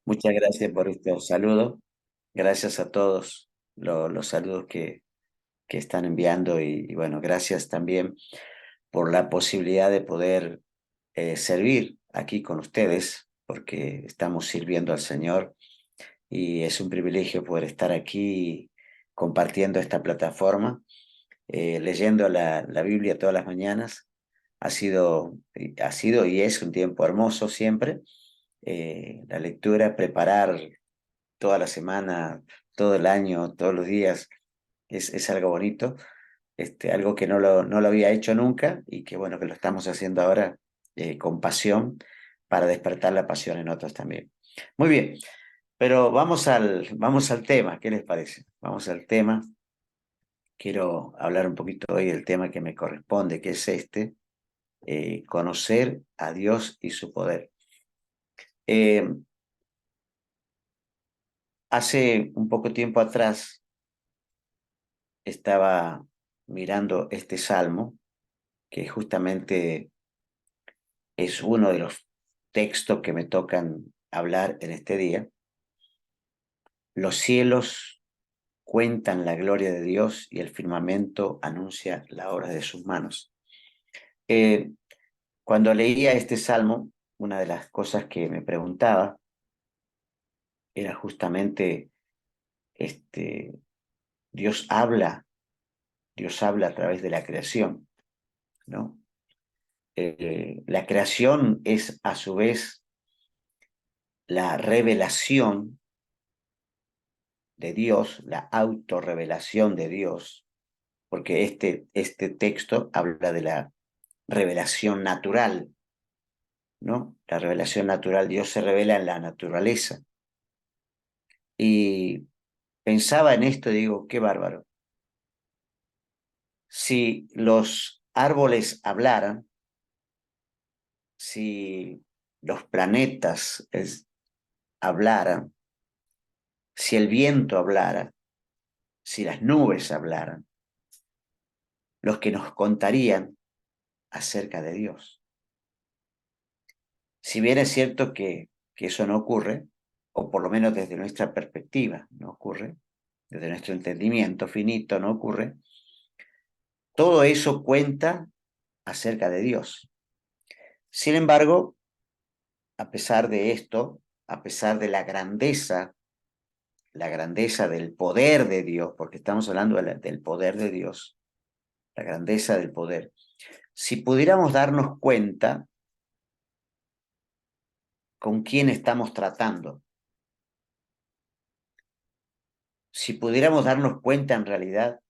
Muchas gracias por este saludo. Gracias a todos los saludos que están enviando y bueno, gracias también por la posibilidad de poder servir aquí con ustedes, porque estamos sirviendo al Señor y es un privilegio poder estar aquí compartiendo esta plataforma, leyendo la Biblia todas las mañanas. Ha sido y es un tiempo hermoso siempre. La lectura, preparar toda la semana, todo el año, todos los días, es algo bonito, algo que no lo había hecho nunca y que bueno, que lo estamos haciendo ahora con pasión para despertar la pasión en otros también. Muy bien, pero vamos al tema, ¿qué les parece? Vamos al tema. Quiero hablar un poquito hoy del tema que me corresponde, que es conocer a Dios y su poder. Eh, Hace un poco tiempo atrás estaba mirando este salmo, que justamente es uno de los textos que me tocan hablar en este día. Los cielos cuentan la gloria de Dios y el firmamento anuncia la obra de sus manos. Eh, Cuando leía este salmo, una de las cosas que me preguntaba era justamente, este, Dios habla, Dios habla a través de la creación, ¿no? La creación es a su vez la revelación de Dios, la autorrevelación de Dios, porque este texto habla de la revelación natural, ¿no? La revelación natural, Dios se revela en la naturaleza. Y pensaba en esto y digo, qué bárbaro. Si los árboles hablaran, si los planetas hablaran, si el viento hablara, si las nubes hablaran, los que nos contarían acerca de Dios. Si bien es cierto que eso no ocurre, o por lo menos desde nuestra perspectiva no ocurre, desde nuestro entendimiento finito no ocurre, todo eso cuenta acerca de Dios. Sin embargo, a pesar de esto, a pesar de la grandeza del poder de Dios, porque estamos hablando del poder de Dios, la grandeza del poder, si pudiéramos darnos cuenta con quién estamos tratando, si pudiéramos darnos cuenta en realidad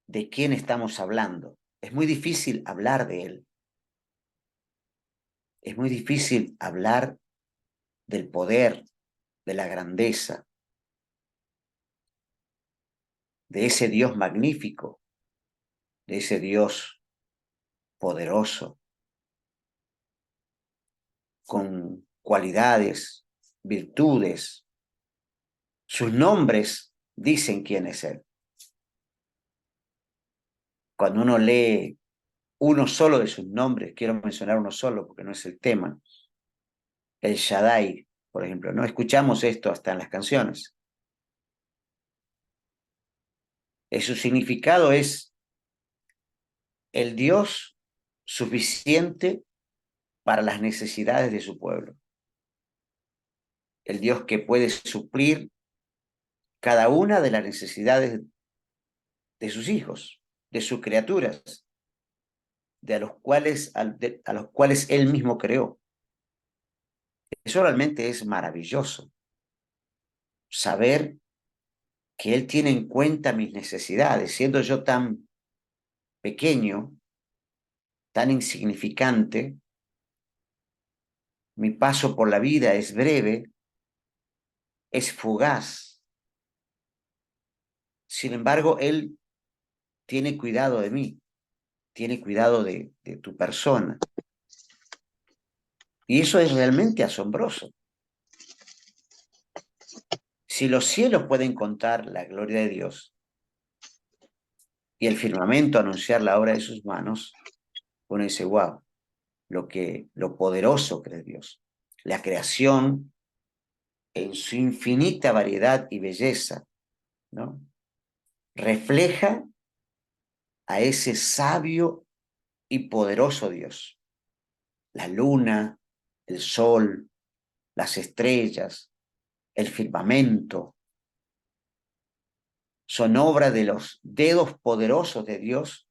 de quién estamos hablando. Es muy difícil hablar de él. Es muy difícil hablar del poder, de la grandeza, de ese Dios magnífico, de ese Dios poderoso, con cualidades, virtudes. Sus nombres dicen quién es él. Cuando uno lee uno solo de sus nombres, quiero mencionar uno solo porque no es el tema, el Shaddai, por ejemplo, no escuchamos esto hasta en las canciones. Su significado es el Dios suficiente para las necesidades de su pueblo, el Dios que puede suplir cada una de las necesidades de sus hijos, de sus criaturas, a los cuales él mismo creó. Eso realmente es maravilloso, saber que él tiene en cuenta mis necesidades, siendo yo tan pequeño, tan insignificante, mi paso por la vida es breve, es fugaz. Sin embargo, él tiene cuidado de mí, tiene cuidado de tu persona. Y eso es realmente asombroso. Si los cielos pueden contar la gloria de Dios y el firmamento anunciar la obra de sus manos, uno dice, wow, lo poderoso que es Dios. La creación en su infinita variedad y belleza, ¿no? Refleja a ese sabio y poderoso Dios. La luna, el sol, las estrellas, el firmamento, son obra de los dedos poderosos de Dios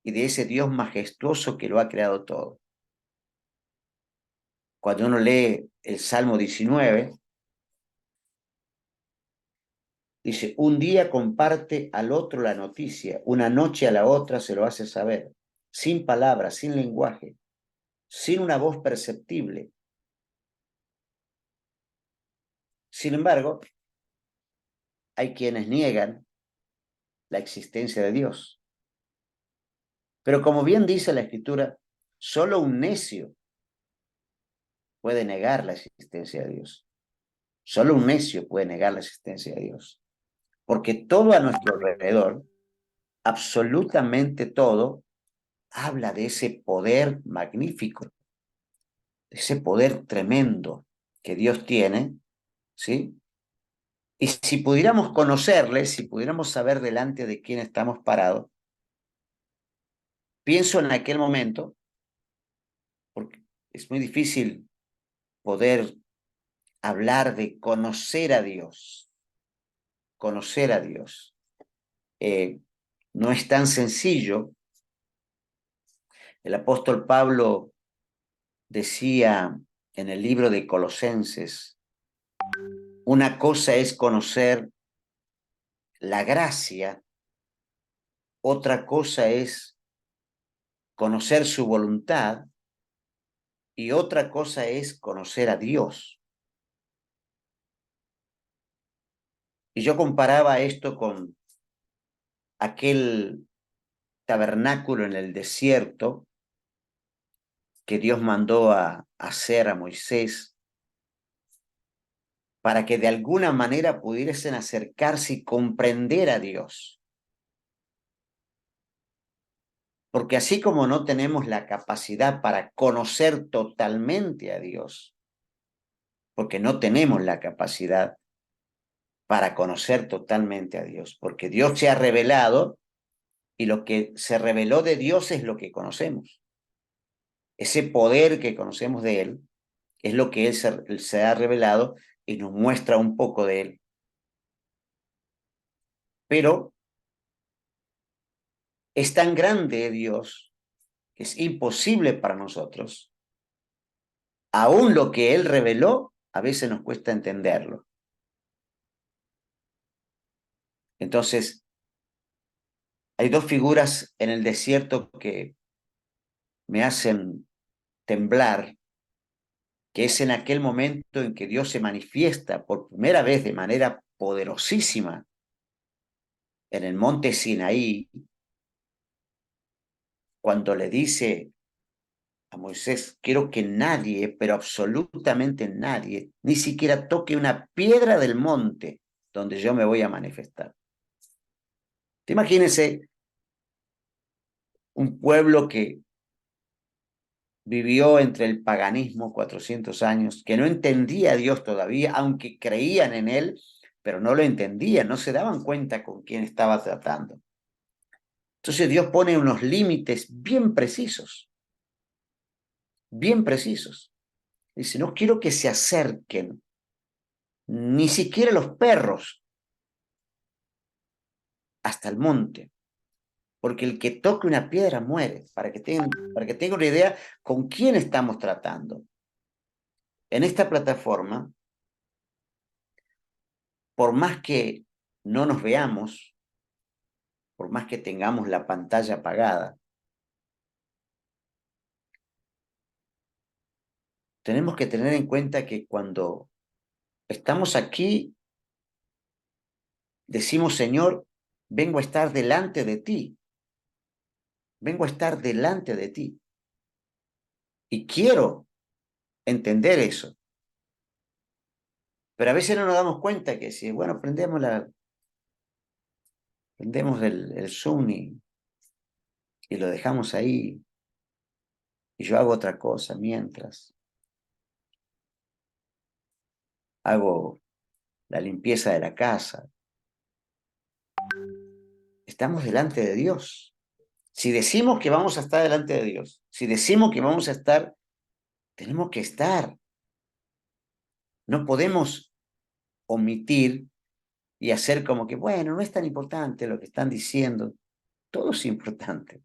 y de ese Dios majestuoso que lo ha creado todo. Cuando uno lee el Salmo 19, dice, un día comparte al otro la noticia, una noche a la otra se lo hace saber, sin palabras, sin lenguaje, sin una voz perceptible. Sin embargo, hay quienes niegan la existencia de Dios. Pero como bien dice la Escritura, solo un necio puede negar la existencia de Dios. Solo un necio puede negar la existencia de Dios. Porque todo a nuestro alrededor, absolutamente todo, habla de ese poder magnífico, de ese poder tremendo que Dios tiene, ¿sí? Y si pudiéramos conocerle, si pudiéramos saber delante de quién estamos parados, pienso en aquel momento, porque es muy difícil poder hablar de conocer a Dios, conocer a Dios. No es tan sencillo. El apóstol Pablo decía en el libro de Colosenses, una cosa es conocer la gracia, otra cosa es conocer su voluntad y otra cosa es conocer a Dios. Y yo comparaba esto con aquel tabernáculo en el desierto que Dios mandó a hacer a Moisés para que de alguna manera pudiesen acercarse y comprender a Dios. Porque así como no tenemos la capacidad para conocer totalmente a Dios, porque no tenemos la capacidad para conocer totalmente a Dios, porque Dios se ha revelado y lo que se reveló de Dios es lo que conocemos. Ese poder que conocemos de Él es lo que Él se ha revelado y nos muestra un poco de Él. Pero es tan grande Dios que es imposible para nosotros. Aún lo que Él reveló, a veces nos cuesta entenderlo. Entonces, hay dos figuras en el desierto que me hacen temblar, que es en aquel momento en que Dios se manifiesta por primera vez de manera poderosísima en el monte Sinaí, cuando le dice a Moisés, quiero que nadie, pero absolutamente nadie, ni siquiera toque una piedra del monte donde yo me voy a manifestar. Imagínense un pueblo que vivió entre el paganismo 400 años, que no entendía a Dios todavía, aunque creían en Él, pero no lo entendían, no se daban cuenta con quién estaba tratando. Entonces Dios pone unos límites bien precisos, bien precisos. Dice, no quiero que se acerquen ni siquiera los perros hasta el monte, porque el que toque una piedra muere, para que tengan una idea con quién estamos tratando. En esta plataforma, por más que no nos veamos, por más que tengamos la pantalla apagada, tenemos que tener en cuenta que cuando estamos aquí, decimos, Señor, vengo a estar delante de ti, vengo a estar delante de ti. Y quiero entender eso. Pero a veces no nos damos cuenta que si, bueno, prendemos el Zoom y lo dejamos ahí, y yo hago otra cosa mientras. hago la limpieza de la casa. Estamos delante de Dios. Si decimos que vamos a estar delante de Dios, si decimos que vamos a estar, tenemos que estar. No podemos omitir y hacer como que, bueno, no es tan importante lo que están diciendo. Todo es importante.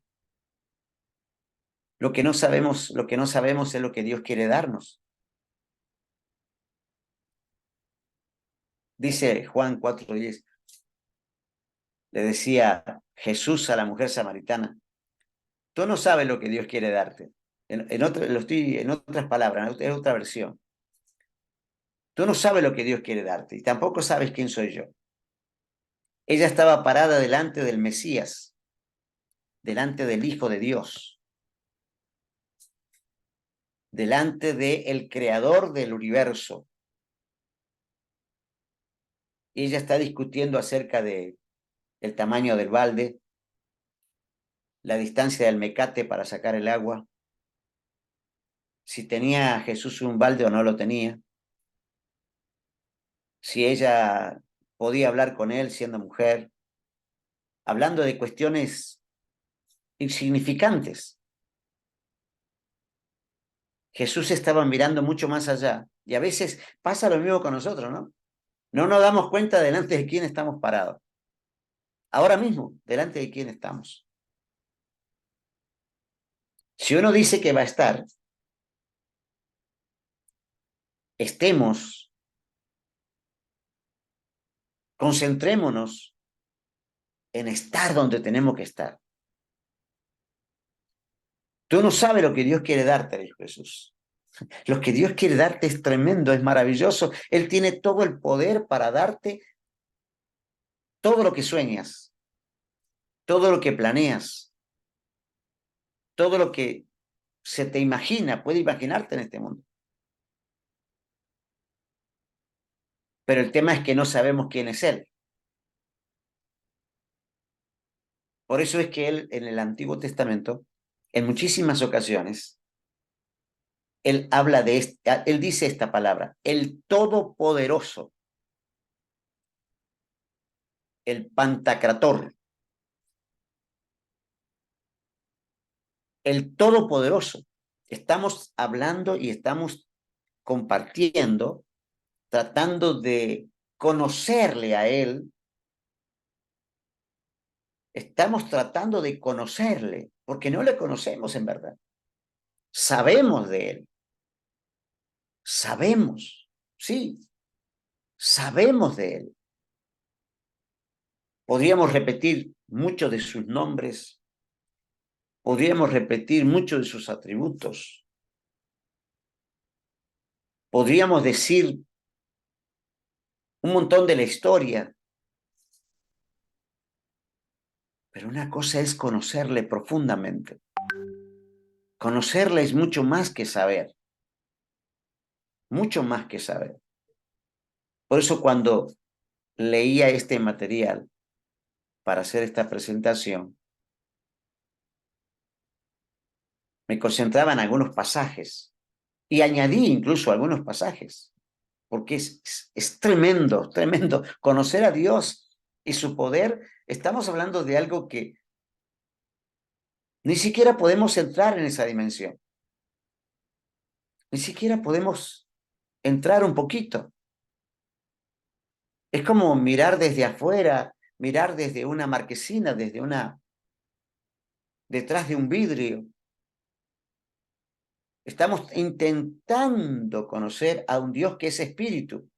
Lo que no sabemos es lo que Dios quiere darnos. Dice Juan 4:10, le decía Jesús a la mujer samaritana, tú no sabes lo que Dios quiere darte. En otras palabras, en otra versión. Tú no sabes lo que Dios quiere darte y tampoco sabes quién soy yo. Ella estaba parada delante del Mesías, delante del Hijo de Dios, delante del Creador del universo. Y ella está discutiendo acerca del tamaño del balde, la distancia del mecate para sacar el agua, si tenía Jesús un balde o no lo tenía, si ella podía hablar con él siendo mujer, hablando de cuestiones insignificantes. Jesús estaba mirando mucho más allá y a veces pasa lo mismo con nosotros, ¿no? No nos damos cuenta delante de quién estamos parados. Ahora mismo, delante de quién estamos. Si uno dice que va a estar, estemos, concentrémonos en estar donde tenemos que estar. Tú no sabes lo que Dios quiere darte, dijo Jesús. Lo que Dios quiere darte es tremendo, es maravilloso. Él tiene todo el poder para darte todo lo que sueñas, todo lo que planeas, todo lo que se te imagina, puede imaginarte en este mundo. Pero el tema es que no sabemos quién es Él. Por eso es que Él, en el Antiguo Testamento, en muchísimas ocasiones, Él habla de Él dice esta palabra, el Todopoderoso, el Pantocrátor, el Todopoderoso. Estamos hablando y estamos compartiendo, tratando de conocerle a Él. Estamos tratando de conocerle, porque no le conocemos en verdad. Sabemos de Él. Sabemos, sí, sabemos de Él. Podríamos repetir muchos de sus nombres, podríamos repetir muchos de sus atributos, podríamos decir un montón de la historia, pero una cosa es conocerle profundamente. Conocerle es mucho más que saber, mucho más que saber. Por eso cuando leía este material para hacer esta presentación, me concentraba en algunos pasajes y añadí incluso algunos pasajes, porque es tremendo, tremendo. Conocer a Dios y su poder, estamos hablando de algo que ni siquiera podemos entrar en esa dimensión. Ni siquiera podemos entrar un poquito. Es como mirar desde afuera, mirar desde una marquesina, detrás de un vidrio. Estamos intentando conocer a un Dios que es espíritu,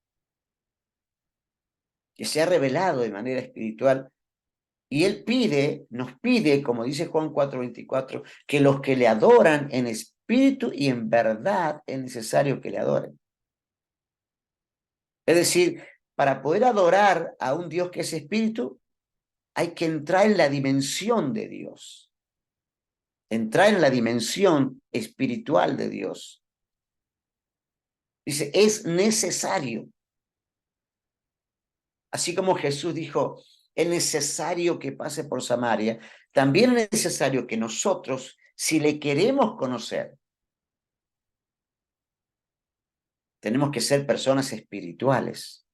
que se ha revelado de manera espiritual. Y Él nos pide, como dice Juan 4:24, que los que le adoran en espíritu y en verdad es necesario que le adoren. Es decir, para poder adorar a un Dios que es espíritu, hay que entrar en la dimensión de Dios, entrar en la dimensión espiritual de Dios. Dice, es necesario. Así como Jesús dijo, es necesario que pase por Samaria, también es necesario que nosotros, si le queremos conocer, Tenemos que ser personas espirituales,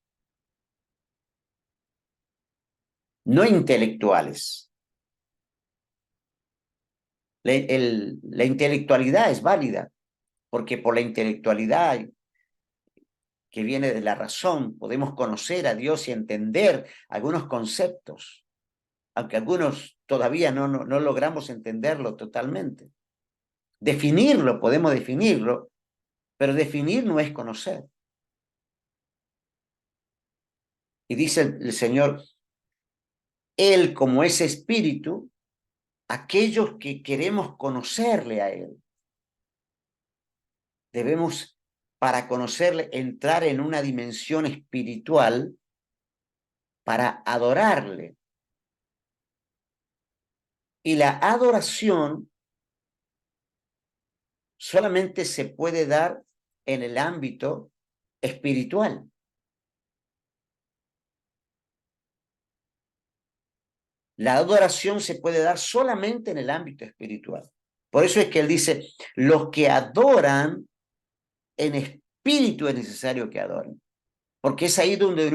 no intelectuales. La intelectualidad es válida, porque por la intelectualidad que viene de la razón podemos conocer a Dios y entender algunos conceptos, aunque algunos todavía no logramos entenderlo totalmente. Definirlo, podemos definirlo, pero definir no es conocer. Y dice el Señor, Él como es espíritu, aquellos que queremos conocerle a Él, debemos, para conocerle, entrar en una dimensión espiritual para adorarle. Y la adoración solamente se puede dar en el ámbito espiritual. La adoración se puede dar solamente en el ámbito espiritual. Por eso es que él dice, los que adoran en espíritu es necesario que adoren. Porque es ahí donde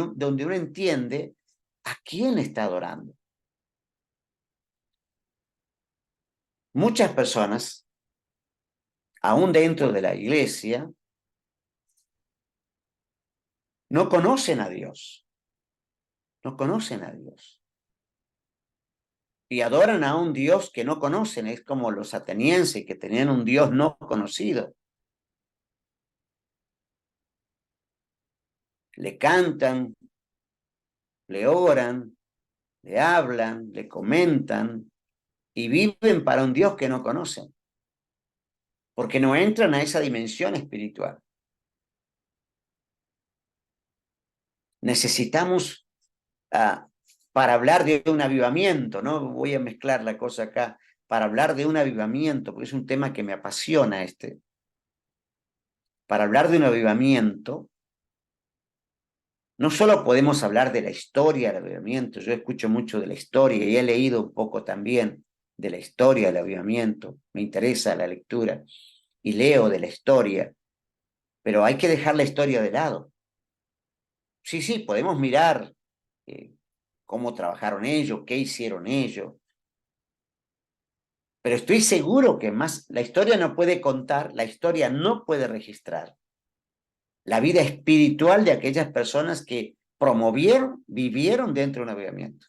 uno entiende a quién está adorando. Muchas personas, aún dentro de la iglesia, no conocen a Dios. No conocen a Dios. Y adoran a un Dios que no conocen. Es como los atenienses que tenían un Dios no conocido. Le cantan, le oran, le hablan, le comentan y viven para un Dios que no conocen. Porque no entran a esa dimensión espiritual. Necesitamos, para hablar de un avivamiento, no voy a mezclar la cosa acá, para hablar de un avivamiento, porque es un tema que me apasiona para hablar de un avivamiento, no solo podemos hablar de la historia del avivamiento, yo escucho mucho de la historia y he leído un poco también de la historia del avivamiento, me interesa la lectura y leo de la historia, pero hay que dejar la historia de lado. Sí, podemos mirar cómo trabajaron ellos, qué hicieron ellos, pero estoy seguro que más la historia no puede contar, la historia no puede registrar la vida espiritual de aquellas personas que promovieron, vivieron dentro de un avivamiento.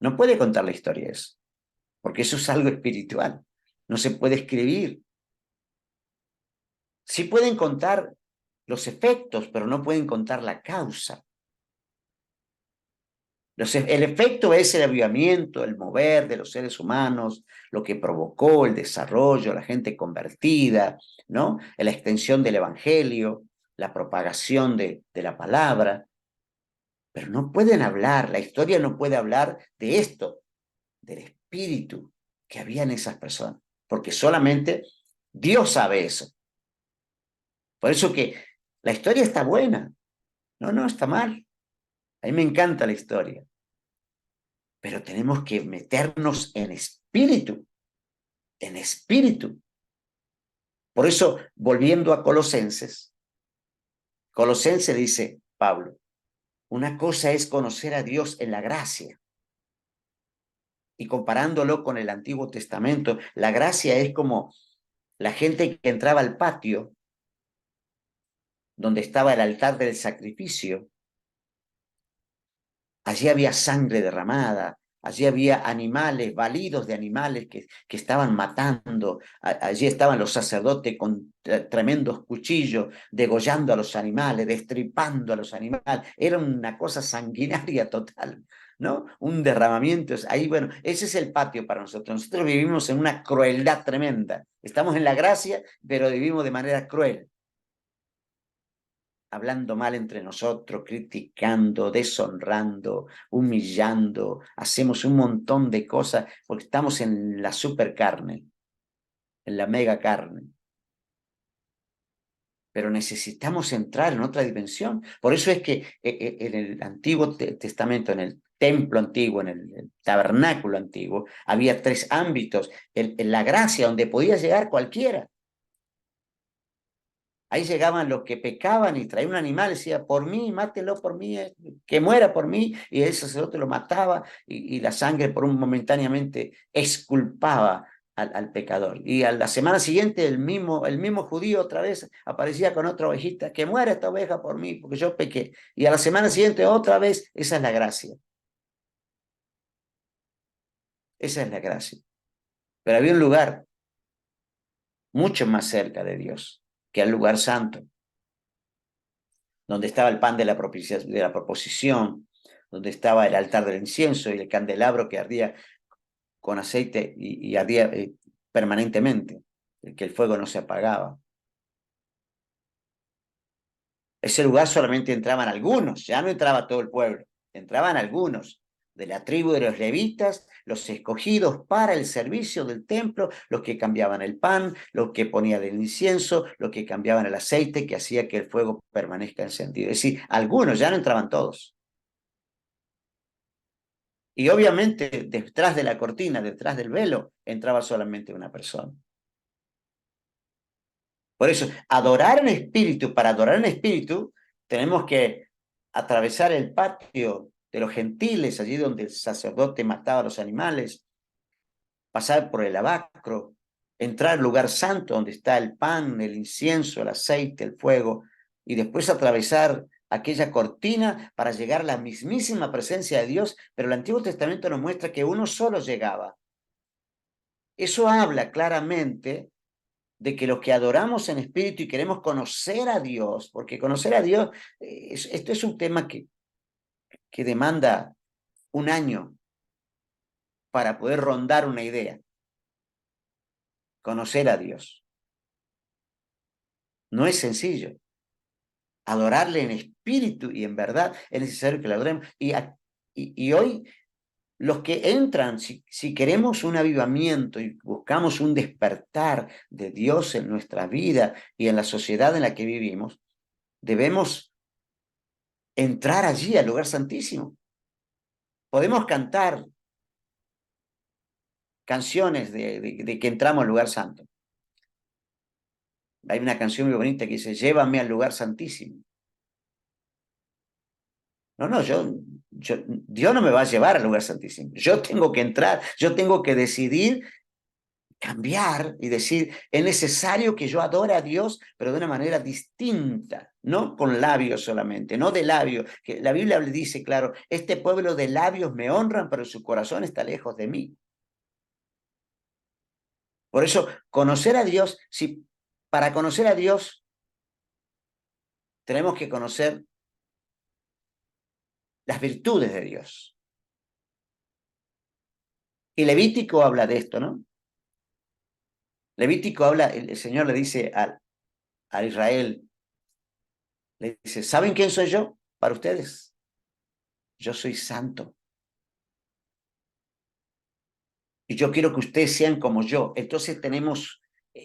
No puede contar la historia eso, porque eso es algo espiritual, no se puede escribir. Sí pueden contar los efectos, pero no pueden contar la causa. El efecto es el avivamiento, el mover de los seres humanos, lo que provocó el desarrollo, la gente convertida, ¿no? La extensión del evangelio, la propagación de la palabra. Pero no pueden hablar, la historia no puede hablar de esto, del espíritu que había en esas personas, porque solamente Dios sabe eso. Por eso que la historia está buena, no está mal. A mí me encanta la historia, pero tenemos que meternos en espíritu, en espíritu. Por eso, volviendo a Colosenses dice Pablo, una cosa es conocer a Dios en la gracia. Y comparándolo con el Antiguo Testamento, la gracia es como la gente que entraba al patio donde estaba el altar del sacrificio. Allí había sangre derramada, allí había animales, balidos de animales que estaban matando, allí estaban los sacerdotes con tremendos cuchillos, degollando a los animales, destripando a los animales. Era una cosa sanguinaria total, ¿no? Un derramamiento. Ahí, bueno, ese es el patio para nosotros. Nosotros vivimos en una crueldad tremenda. Estamos en la gracia, pero vivimos de manera cruel, hablando mal entre nosotros, criticando, deshonrando, humillando, hacemos un montón de cosas porque estamos en la supercarne, en la mega carne. Pero necesitamos entrar en otra dimensión. Por eso es que en el Antiguo Testamento, en el templo antiguo, en el tabernáculo antiguo, había 3 ámbitos. En la gracia, donde podía llegar cualquiera. Ahí llegaban los que pecaban y traían un animal, decía, por mí, mátelo por mí, que muera por mí, y el sacerdote lo mataba, y la sangre por un momentáneamente exculpaba al pecador. Y a la semana siguiente el mismo judío otra vez aparecía con otra ovejita, que muera esta oveja por mí, porque yo pequé. Y a la semana siguiente otra vez, esa es la gracia. Esa es la gracia. Pero había un lugar mucho más cerca de Dios, que el lugar santo, donde estaba el pan de de la proposición, donde estaba el altar del incienso y el candelabro que ardía con aceite y ardía permanentemente, que el fuego no se apagaba. Ese lugar solamente entraban algunos, ya no entraba todo el pueblo, entraban algunos de la tribu de los levitas, los escogidos para el servicio del templo, los que cambiaban el pan, los que ponían el incienso, los que cambiaban el aceite que hacía que el fuego permanezca encendido. Es decir, algunos, ya no entraban todos. Y obviamente detrás de la cortina, detrás del velo, entraba solamente una persona. Por eso, adorar en espíritu, para adorar en espíritu, tenemos que atravesar el patio de los gentiles, allí donde el sacerdote mataba a los animales, pasar por el lavacro, entrar al lugar santo donde está el pan, el incienso, el aceite, el fuego, y después atravesar aquella cortina para llegar a la mismísima presencia de Dios, pero el Antiguo Testamento nos muestra que uno solo llegaba. Eso habla claramente de que los que adoramos en espíritu y queremos conocer a Dios, porque conocer a Dios, esto es un tema que demanda un año para poder rondar una idea. Conocer a Dios. No es sencillo. Adorarle en espíritu y en verdad es necesario que le adoremos. Y hoy los que entran, si queremos un avivamiento y buscamos un despertar de Dios en nuestra vida y en la sociedad en la que vivimos, debemos entrar allí al lugar santísimo. Podemos cantar canciones de que entramos al lugar santo. Hay una canción muy bonita que dice, llévame al lugar santísimo. No, no, Dios no me va a llevar al lugar santísimo. Yo tengo que entrar, yo tengo que decidir cambiar y decir, es necesario que yo adore a Dios, pero de una manera distinta, no con labios solamente, no de labios, que la Biblia le dice, claro, este pueblo de labios me honran, pero su corazón está lejos de mí. Por eso, conocer a Dios, si para conocer a Dios tenemos que conocer las virtudes de Dios. Y Levítico habla de esto, ¿no? Levítico habla, el Señor le dice a Israel, le dice, ¿saben quién soy yo para ustedes? Yo soy santo. Y yo quiero que ustedes sean como yo. Entonces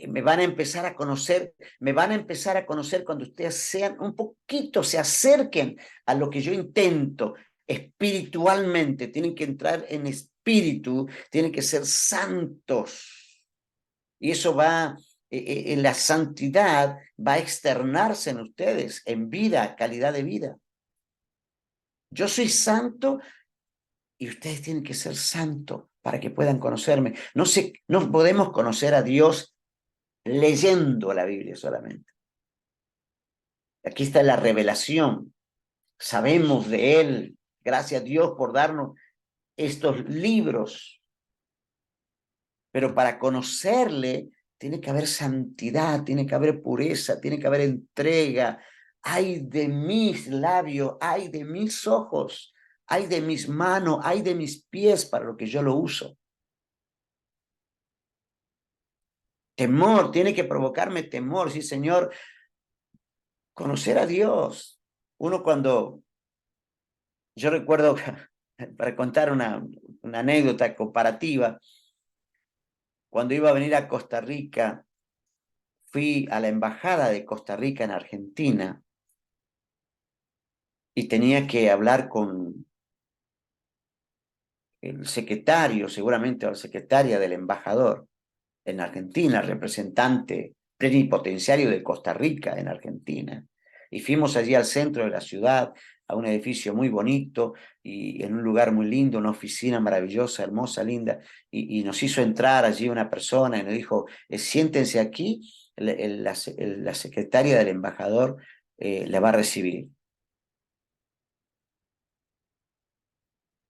me van a empezar a conocer, me van a empezar a conocer cuando ustedes sean un poquito, se acerquen a lo que yo intento espiritualmente. Tienen que entrar en espíritu, tienen que ser santos. Y eso va, en la santidad va a externarse en ustedes, en vida, calidad de vida. Yo soy santo y ustedes tienen que ser santos para que puedan conocerme. No podemos conocer a Dios leyendo la Biblia solamente. Aquí está la revelación. Sabemos de Él. Gracias a Dios por darnos estos libros. Pero para conocerle tiene que haber santidad, tiene que haber pureza, tiene que haber entrega. Ay de mis labios, ay de mis ojos, ay de mis manos, ay de mis pies para lo que yo lo uso. Temor, tiene que provocarme temor, sí, Señor, conocer a Dios. Uno cuando, yo recuerdo, para contar una anécdota comparativa, cuando iba a venir a Costa Rica, fui a la embajada de Costa Rica en Argentina y tenía que hablar con el secretario, seguramente, o la secretaria del embajador en Argentina, representante plenipotenciario de Costa Rica, en Argentina. Y fuimos allí al centro de la ciudad, a un edificio muy bonito y en un lugar muy lindo, una oficina maravillosa, hermosa, linda, y nos hizo entrar allí una persona y nos dijo, siéntense aquí, la secretaria del embajador la va a recibir.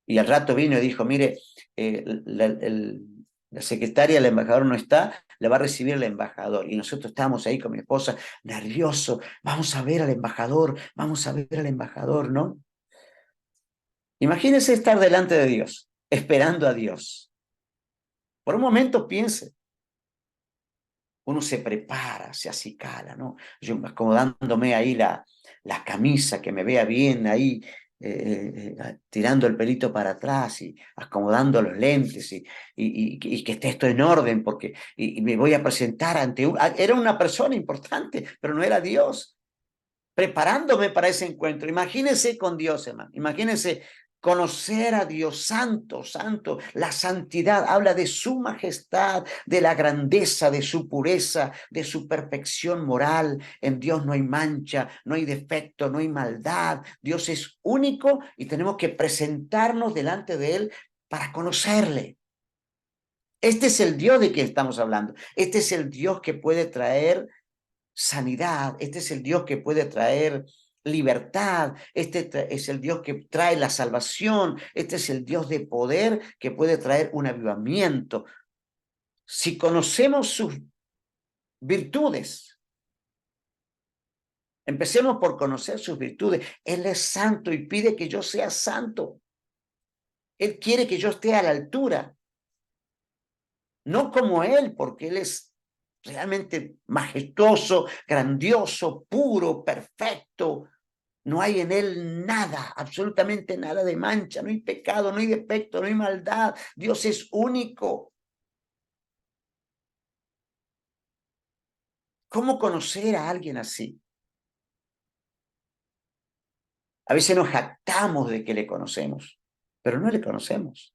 Y al rato vino y dijo, mire, la secretaria del embajador no está, le va a recibir el embajador. Y nosotros estábamos ahí con mi esposa, nervioso, vamos a ver al embajador, vamos a ver al embajador, ¿no? Imagínense estar delante de Dios, esperando a Dios. Por un momento piense, uno se prepara, se acicala, ¿no? Yo acomodándome ahí la camisa, que me vea bien ahí, tirando el pelito para atrás y acomodando los lentes y que esté esto en orden, porque y me voy a presentar ante era una persona importante, pero no era Dios, preparándome para ese encuentro. Imagínense con Dios, hermano. Imagínense conocer a Dios santo, santo. La santidad habla de su majestad, de la grandeza, de su pureza, de su perfección moral. En Dios no hay mancha, no hay defecto, no hay maldad. Dios es único y tenemos que presentarnos delante de Él para conocerle. Este es el Dios de quien estamos hablando. Este es el Dios que puede traer sanidad, este es el Dios que puede traer libertad, este es el Dios que trae la salvación, este es el Dios de poder que puede traer un avivamiento. Si conocemos sus virtudes, empecemos por conocer sus virtudes. Él es santo y pide que yo sea santo. Él quiere que yo esté a la altura, no como Él, porque Él es realmente majestuoso, grandioso, puro, perfecto. No hay en Él nada, absolutamente nada de mancha, no hay pecado, no hay defecto, no hay maldad. Dios es único. ¿Cómo conocer a alguien así? A veces nos jactamos de que le conocemos, pero no le conocemos.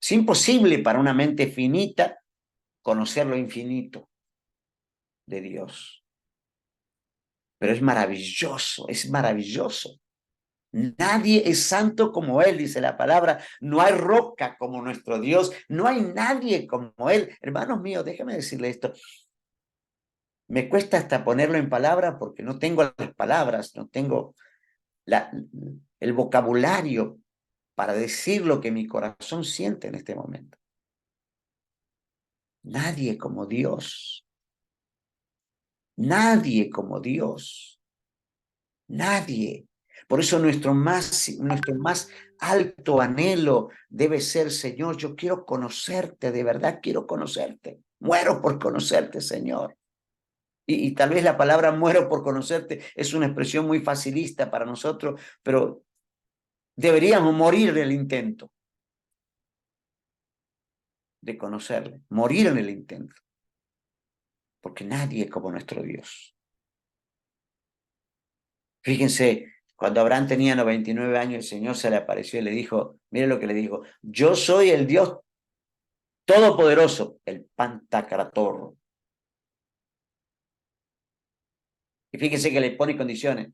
Es imposible para una mente finita conocer lo infinito de Dios. Pero es maravilloso, es maravilloso. Nadie es santo como Él, dice la palabra. No hay roca como nuestro Dios. No hay nadie como Él. Hermanos míos, déjenme decirle esto. Me cuesta hasta ponerlo en palabras porque no tengo las palabras, no tengo el vocabulario para decir lo que mi corazón siente en este momento. Nadie como Dios. Nadie como Dios. Nadie. Por eso nuestro más alto anhelo debe ser, Señor, yo quiero conocerte, de verdad quiero conocerte. Muero por conocerte, Señor. Y tal vez la palabra muero por conocerte es una expresión muy facilista para nosotros, pero deberíamos morir en el intento de conocerle, morir en el intento, porque nadie es como nuestro Dios. Fíjense, cuando Abraham tenía 99 años, el Señor se le apareció y le dijo, mire lo que le dijo, yo soy el Dios todopoderoso, el Pantocrátor. Y fíjense que le pone condiciones.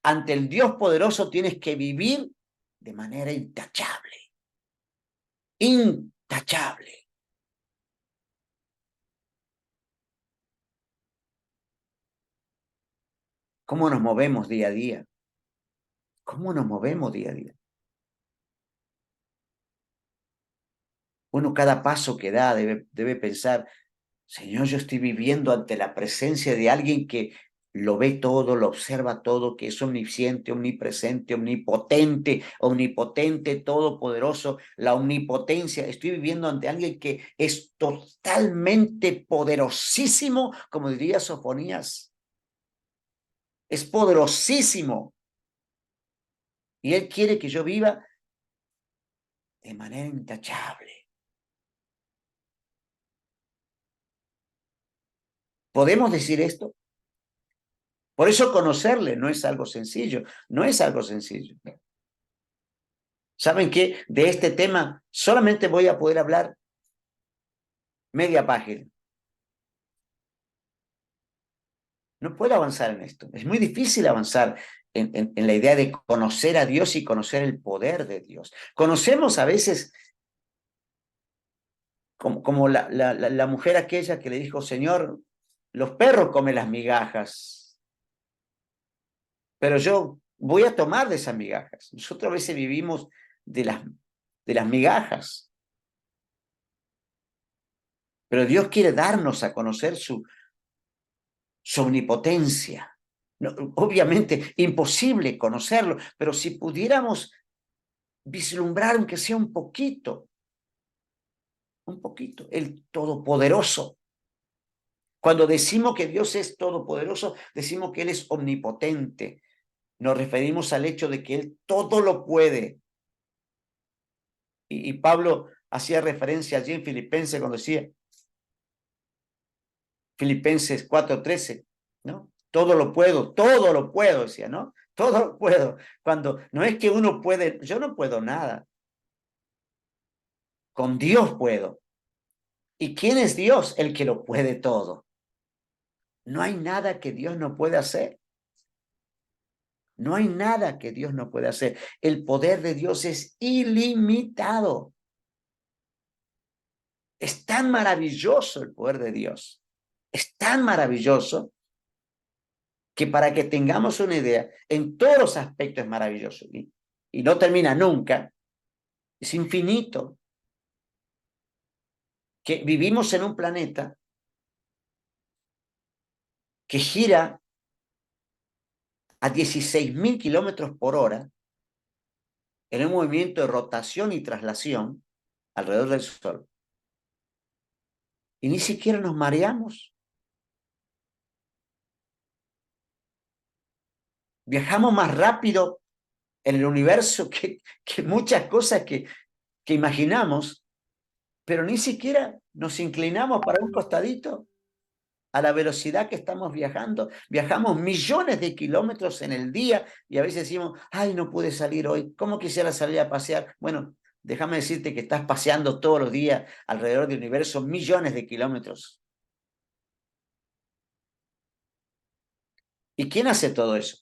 Ante el Dios poderoso tienes que vivir de manera intachable. Intachable. ¿Cómo nos movemos día a día? ¿Cómo nos movemos día a día? Uno cada paso que da debe pensar, Señor, yo estoy viviendo ante la presencia de alguien que lo ve todo, lo observa todo, que es omnisciente, omnipresente, omnipotente, todopoderoso, la omnipotencia. Estoy viviendo ante alguien que es totalmente poderosísimo, como diría Sofonías. Es poderosísimo. Y Él quiere que yo viva de manera intachable. ¿Podemos decir esto? Por eso conocerle no es algo sencillo, no es algo sencillo. ¿Saben qué? De este tema solamente voy a poder hablar media página. No puedo avanzar en esto. Es muy difícil avanzar en la idea de conocer a Dios y conocer el poder de Dios. Conocemos a veces como la mujer aquella que le dijo, Señor, los perros comen las migajas, pero yo voy a tomar de esas migajas. Nosotros a veces vivimos de las migajas, pero Dios quiere darnos a conocer su omnipotencia. No, obviamente, imposible conocerlo, pero si pudiéramos vislumbrar, aunque sea un poquito, el Todopoderoso. Cuando decimos que Dios es todopoderoso, decimos que Él es omnipotente. Nos referimos al hecho de que Él todo lo puede. Y Pablo hacía referencia allí en Filipenses cuando decía, Filipenses 4:13, ¿no? Todo lo puedo, decía, ¿no? Todo lo puedo. Cuando no es que uno puede, yo no puedo nada. Con Dios puedo. ¿Y quién es Dios? El que lo puede todo. No hay nada que Dios no pueda hacer. No hay nada que Dios no pueda hacer. El poder de Dios es ilimitado. Es tan maravilloso el poder de Dios. Es tan maravilloso que para que tengamos una idea, en todos los aspectos es maravilloso. Y no termina nunca. Es infinito. Que vivimos en un planeta que gira a 16.000 kilómetros por hora en un movimiento de rotación y traslación alrededor del Sol. Y ni siquiera nos mareamos. Viajamos más rápido en el universo que muchas cosas que imaginamos, pero ni siquiera nos inclinamos para un costadito a la velocidad que estamos viajando. Viajamos millones de kilómetros en el día y a veces decimos, ay, no pude salir hoy, ¿cómo quisiera salir a pasear? Bueno, déjame decirte que estás paseando todos los días alrededor del universo millones de kilómetros. ¿Y quién hace todo eso?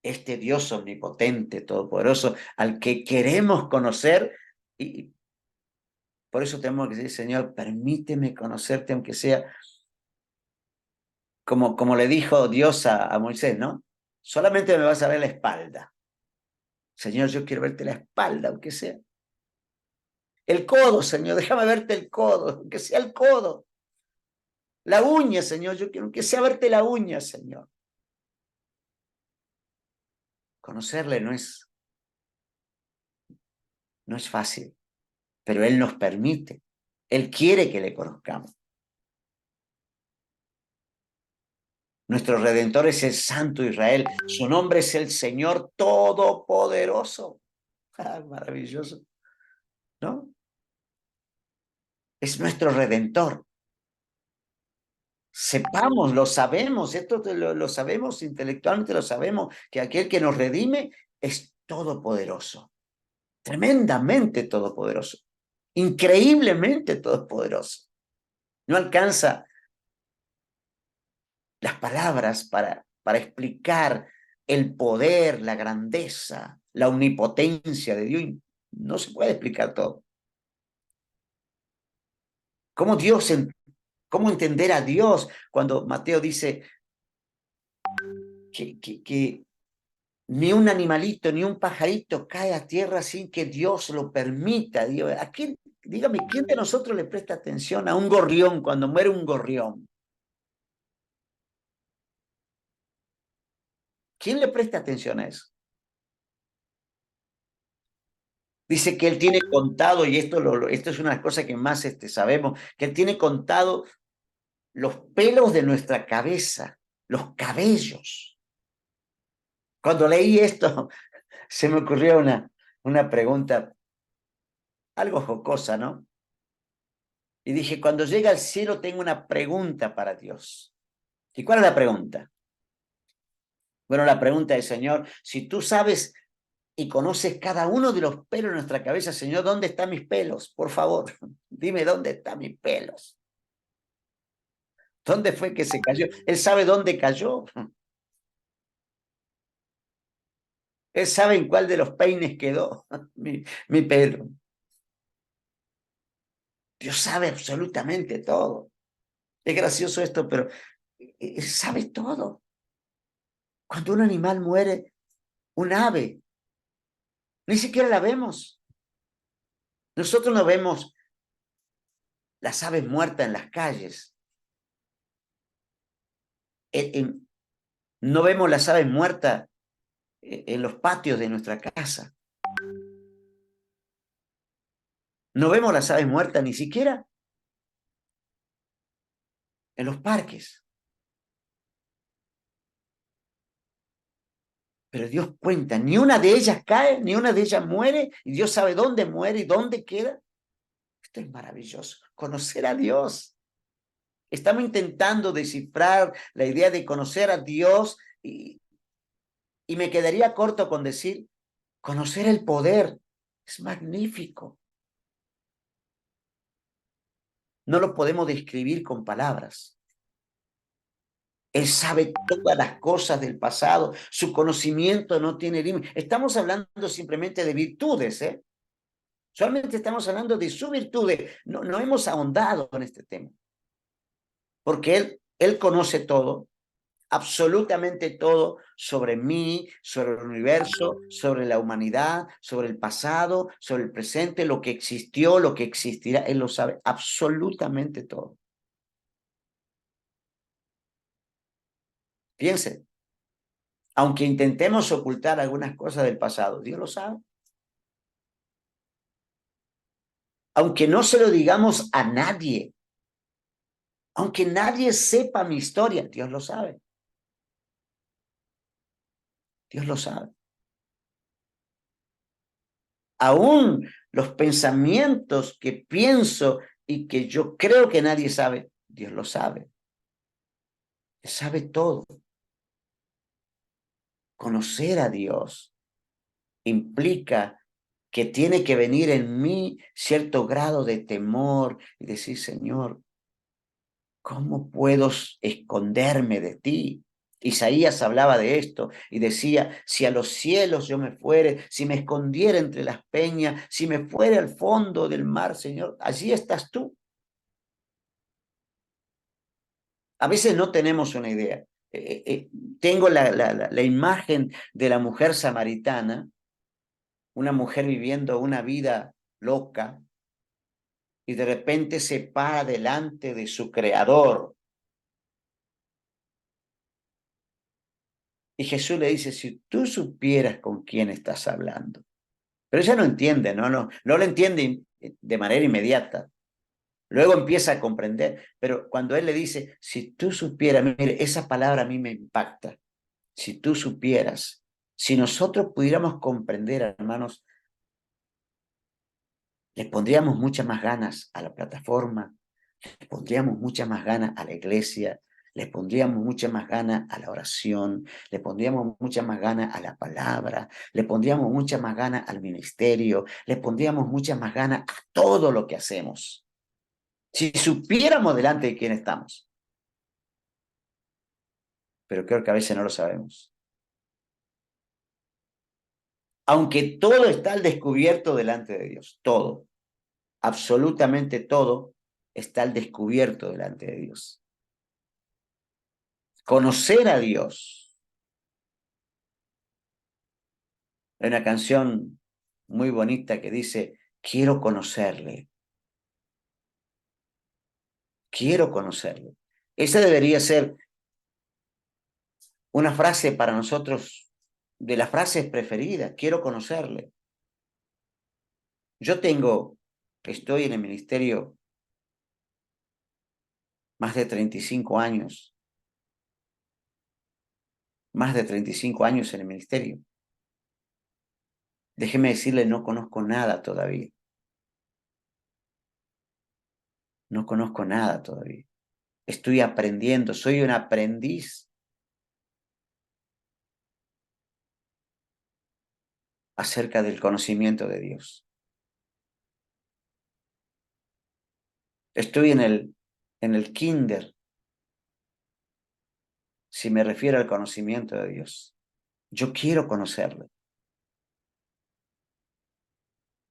Este Dios omnipotente, todopoderoso, al que queremos conocer, y por eso tenemos que decir, Señor, permíteme conocerte, aunque sea como le dijo Dios a Moisés, ¿no? Solamente me vas a ver la espalda. Señor, yo quiero verte la espalda, aunque sea. El codo, Señor, déjame verte el codo, aunque sea el codo. La uña, Señor, yo quiero que sea verte la uña, Señor. Conocerle no es fácil, pero Él nos permite. Él quiere que le conozcamos. Nuestro Redentor es el Santo Israel. Su nombre es el Señor Todopoderoso. Ah, maravilloso, ¿no? Es nuestro Redentor. Sepamos, lo sabemos, esto lo sabemos intelectualmente, lo sabemos, que aquel que nos redime es todopoderoso, tremendamente todopoderoso, increíblemente todopoderoso. No alcanza las palabras para explicar el poder, la grandeza, la omnipotencia de Dios. No se puede explicar todo. ¿Cómo cómo entender a Dios cuando Mateo dice que ni un animalito, ni un pajarito cae a tierra sin que Dios lo permita? Dios, dígame, ¿quién de nosotros le presta atención a un gorrión cuando muere un gorrión? ¿Quién le presta atención a eso? Dice que él tiene contado, y esto es una cosa que más sabemos, que él tiene contado los pelos de nuestra cabeza, los cabellos. Cuando leí esto, se me ocurrió una pregunta, algo jocosa, ¿no? Y dije, cuando llegue al cielo tengo una pregunta para Dios. ¿Y cuál es la pregunta? Bueno, la pregunta es, Señor, si tú sabes y conoces cada uno de los pelos de nuestra cabeza, Señor, ¿dónde están mis pelos? Por favor, dime dónde están mis pelos. ¿Dónde fue que se cayó? Él sabe dónde cayó. Él sabe en cuál de los peines quedó mi pelo. Dios sabe absolutamente todo. Es gracioso esto, pero Él sabe todo. Cuando un animal muere, un ave, ni siquiera la vemos. Nosotros no vemos las aves muertas en las calles. No vemos las aves muertas en los patios de nuestra casa. No vemos las aves muertas ni siquiera en los parques. Pero Dios cuenta, ni una de ellas cae, ni una de ellas muere, y Dios sabe dónde muere y dónde queda. Esto es maravilloso, conocer a Dios. Estamos intentando descifrar la idea de conocer a Dios y me quedaría corto con decir, conocer el poder es magnífico. No lo podemos describir con palabras. Él sabe todas las cosas del pasado. Su conocimiento no tiene límite. Estamos hablando simplemente de virtudes, ¿eh? Solamente estamos hablando de sus virtudes. No hemos ahondado en este tema. Porque Él conoce todo, absolutamente todo sobre mí, sobre el universo, sobre la humanidad, sobre el pasado, sobre el presente, lo que existió, lo que existirá. Él lo sabe absolutamente todo. Piensen, aunque intentemos ocultar algunas cosas del pasado, Dios lo sabe. Aunque no se lo digamos a nadie, aunque nadie sepa mi historia, Dios lo sabe. Dios lo sabe. Aún los pensamientos que pienso y que yo creo que nadie sabe, Dios lo sabe. Él sabe todo. Conocer a Dios implica que tiene que venir en mí cierto grado de temor y decir, Señor, ¿cómo puedo esconderme de ti? Isaías hablaba de esto y decía, si a los cielos yo me fuere, si me escondiera entre las peñas, si me fuera al fondo del mar, Señor, allí estás tú. A veces no tenemos una idea. Tengo la imagen de la mujer samaritana, una mujer viviendo una vida loca y de repente se para delante de su creador. Y Jesús le dice, si tú supieras con quién estás hablando. Pero ella no entiende, no lo entiende de manera inmediata. Luego empieza a comprender, pero cuando él le dice, si tú supieras, mire, esa palabra a mí me impacta. Si tú supieras, si nosotros pudiéramos comprender, hermanos, le pondríamos muchas más ganas a la plataforma, le pondríamos muchas más ganas a la iglesia, le pondríamos muchas más ganas a la oración, le pondríamos muchas más ganas a la palabra, le pondríamos muchas más ganas al ministerio, le pondríamos muchas más ganas a todo lo que hacemos. Si supiéramos delante de quién estamos. Pero creo que a veces no lo sabemos. Aunque todo está al descubierto delante de Dios, todo, absolutamente todo está al descubierto delante de Dios. Conocer a Dios. Hay una canción muy bonita que dice, quiero conocerle. Quiero conocerle. Esa debería ser una frase para nosotros de las frases preferidas. Quiero conocerle. Estoy en el ministerio más de 35 años. Más de 35 años en el ministerio. Déjeme decirle, no conozco nada todavía. No conozco nada todavía. Estoy aprendiendo, soy un aprendiz acerca del conocimiento de Dios. Estoy en el kinder si me refiero al conocimiento de Dios. Yo quiero conocerle.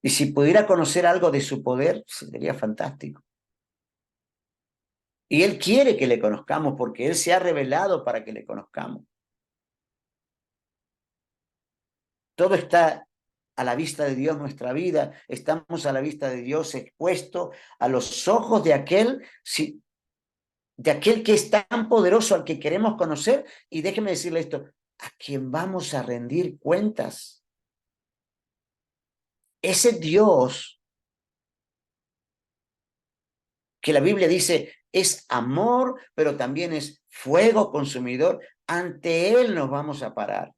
Y si pudiera conocer algo de su poder, sería fantástico. Y Él quiere que le conozcamos porque Él se ha revelado para que le conozcamos. Todo está a la vista de Dios, nuestra vida. Estamos a la vista de Dios, expuesto a los ojos de aquel que es tan poderoso al que queremos conocer. Y déjeme decirle esto, a quien vamos a rendir cuentas. Ese Dios que la Biblia dice es amor, pero también es fuego consumidor. Ante Él nos vamos a parar.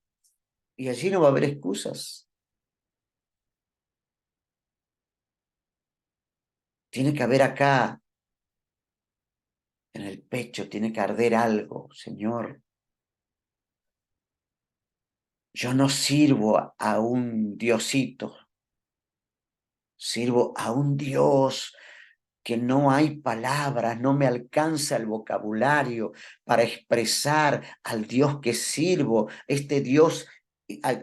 Y allí no va a haber excusas. Tiene que haber acá, en el pecho, tiene que arder algo, Señor. Yo no sirvo a un diosito, sirvo a un Dios que no hay palabras, no me alcanza el vocabulario para expresar al Dios que sirvo, este Dios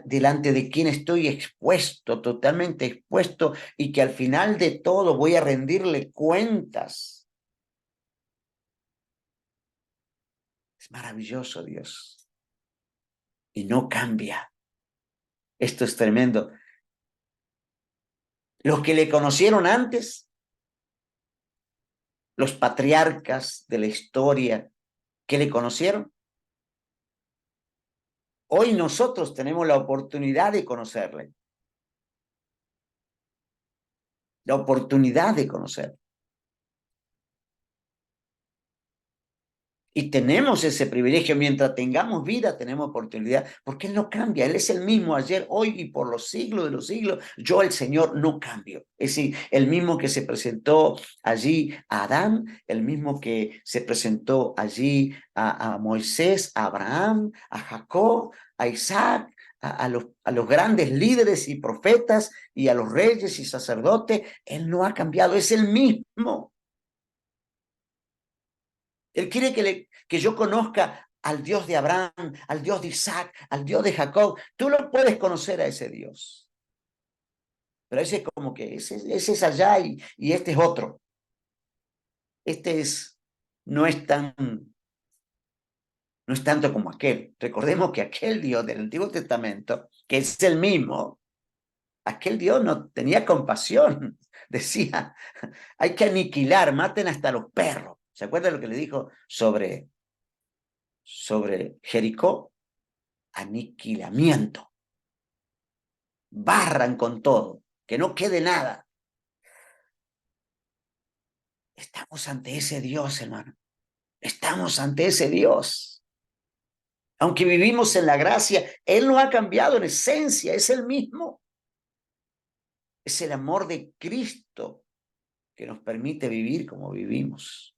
delante de quien estoy expuesto, totalmente expuesto, y que al final de todo voy a rendirle cuentas. Es maravilloso Dios. Y no cambia. Esto es tremendo. Los que le conocieron antes, los patriarcas de la historia que le conocieron, hoy nosotros tenemos la oportunidad de conocerle. La oportunidad de conocerle. Y tenemos ese privilegio, mientras tengamos vida, tenemos oportunidad, porque Él no cambia, Él es el mismo ayer, hoy y por los siglos de los siglos. Yo, el Señor, no cambio. Es decir, el mismo que se presentó allí a Adán, el mismo que se presentó allí a Moisés, a Abraham, a Jacob, a Isaac, a los grandes líderes y profetas y a los reyes y sacerdotes. Él no ha cambiado, es el mismo. Él quiere que yo conozca al Dios de Abraham, al Dios de Isaac, al Dios de Jacob. Tú lo puedes conocer a ese Dios. Pero ese es como que ese es allá y este es otro. Este es, no es tan, no es tanto como aquel. Recordemos que aquel Dios del Antiguo Testamento, que es el mismo, aquel Dios no tenía compasión. Decía, hay que aniquilar, maten hasta los perros. ¿Se acuerda lo que le dijo sobre Jericó? Aniquilamiento. Barran con todo, que no quede nada. Estamos ante ese Dios, hermano. Estamos ante ese Dios. Aunque vivimos en la gracia, Él no ha cambiado en esencia, es el mismo. Es el amor de Cristo que nos permite vivir como vivimos.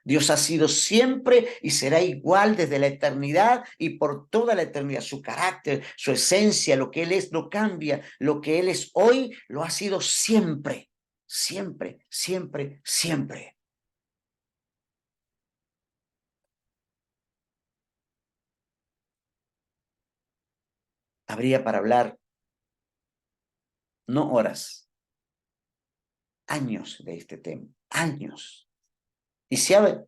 Dios ha sido siempre y será igual desde la eternidad y por toda la eternidad. Su carácter, su esencia, lo que Él es no cambia. Lo que Él es hoy lo ha sido siempre, siempre, siempre, siempre. Habría para hablar no horas, años de este tema, años. Y sabe,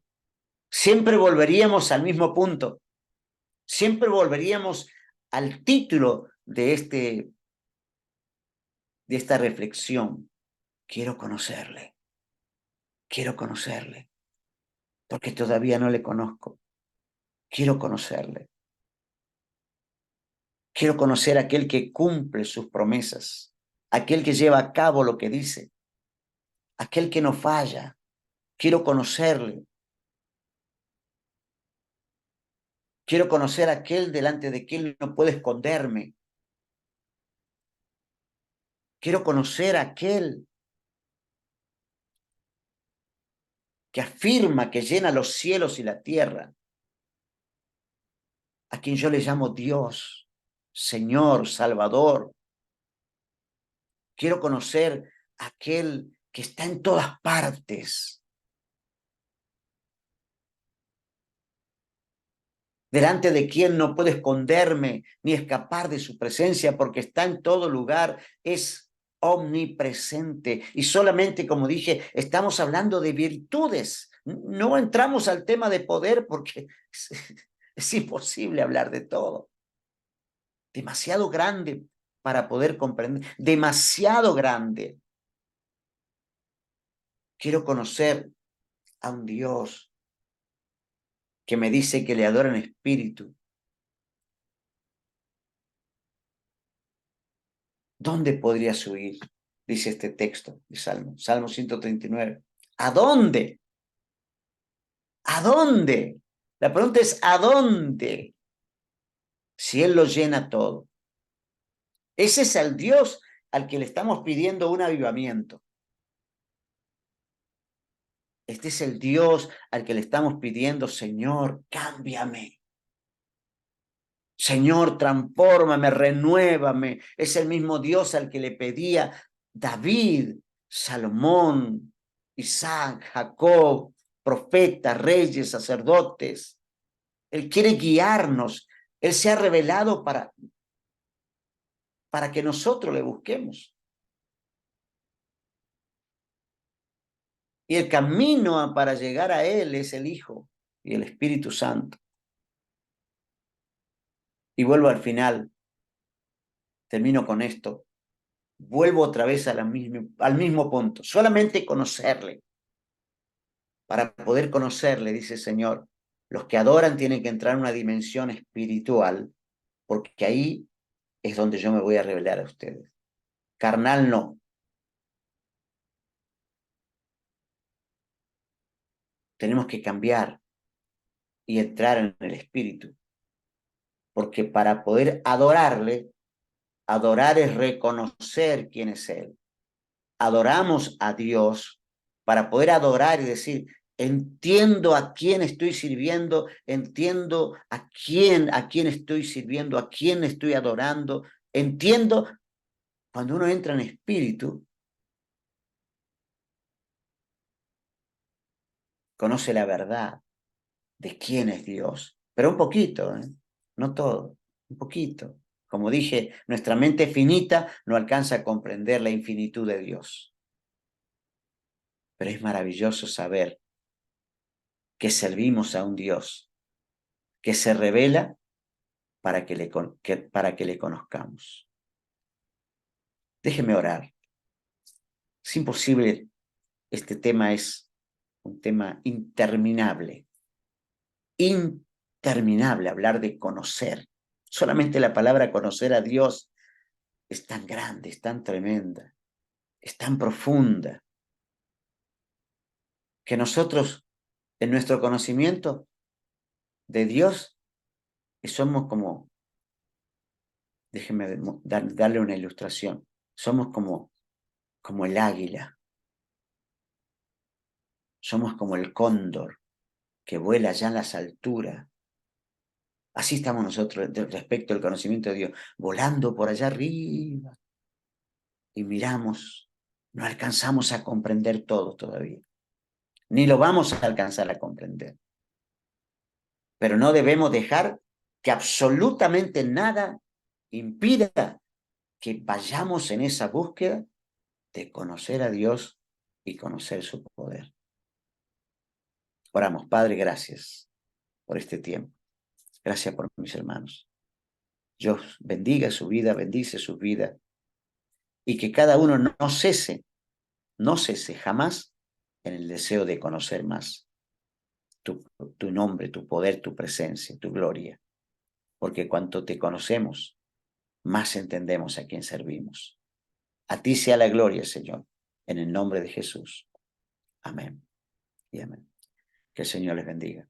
siempre volveríamos al mismo punto, siempre volveríamos al título de esta reflexión. Quiero conocerle, porque todavía no le conozco. Quiero conocerle. Quiero conocer a aquel que cumple sus promesas, aquel que lleva a cabo lo que dice, aquel que no falla. Quiero conocerle. Quiero conocer a aquel delante de quien no puedo esconderme. Quiero conocer a aquel que afirma que llena los cielos y la tierra, a quien yo le llamo Dios, Señor, Salvador. Quiero conocer a aquel que está en todas partes. delante de quien no puedo esconderme ni escapar de su presencia, porque está en todo lugar, es omnipresente. Y solamente, como dije, estamos hablando de virtudes. No entramos al tema de poder porque es imposible hablar de todo. Demasiado grande para poder comprender, demasiado grande. Quiero conocer a un Dios que me dice que le adora en espíritu. ¿Dónde podrías huir? Dice este texto de Salmo, Salmo 139. ¿A dónde? ¿A dónde? La pregunta es ¿a dónde? Si Él lo llena todo. Ese es el Dios al que le estamos pidiendo un avivamiento. Este es el Dios al que le estamos pidiendo, Señor, cámbiame. Señor, transfórmame, renuévame. Es el mismo Dios al que le pedía David, Salomón, Isaac, Jacob, profetas, reyes, sacerdotes. Él quiere guiarnos. Él se ha revelado para que nosotros le busquemos. Y el camino para llegar a Él es el Hijo y el Espíritu Santo. Y vuelvo al final, termino con esto. Vuelvo otra vez al mismo punto. Solamente conocerle. Para poder conocerle, dice el Señor, los que adoran tienen que entrar en una dimensión espiritual, porque ahí es donde yo me voy a revelar a ustedes. Carnal no. Tenemos que cambiar y entrar en el espíritu, porque para poder adorarle, adorar es reconocer quién es Él. Adoramos a Dios para poder adorar y decir, entiendo a quién estoy sirviendo, entiendo a quién estoy sirviendo, a quién estoy adorando, entiendo. Cuando uno entra en espíritu, conoce la verdad de quién es Dios, pero un poquito, no todo, un poquito. Como dije, nuestra mente finita no alcanza a comprender la infinitud de Dios. Pero es maravilloso saber que servimos a un Dios que se revela para que le conozcamos. Déjeme orar. Es imposible, este tema es un tema interminable. Interminable hablar de conocer. Solamente la palabra conocer a Dios es tan grande, es tan tremenda, es tan profunda, que nosotros, en nuestro conocimiento de Dios, somos como, déjeme darle una ilustración, somos como el águila, somos como el cóndor que vuela allá en las alturas. Así estamos nosotros respecto al conocimiento de Dios, volando por allá arriba y miramos, no alcanzamos a comprender todo todavía, ni lo vamos a alcanzar a comprender. Pero no debemos dejar que absolutamente nada impida que vayamos en esa búsqueda de conocer a Dios y conocer su poder. Oramos, Padre, gracias por este tiempo. Gracias por mis hermanos. Dios bendiga su vida, bendice su vida, y que cada uno no cese jamás en el deseo de conocer más tu nombre, tu poder, tu presencia, tu gloria. Porque cuanto te conocemos, más entendemos a quién servimos. A ti sea la gloria, Señor, en el nombre de Jesús. Amén y amén. Que el Señor les bendiga.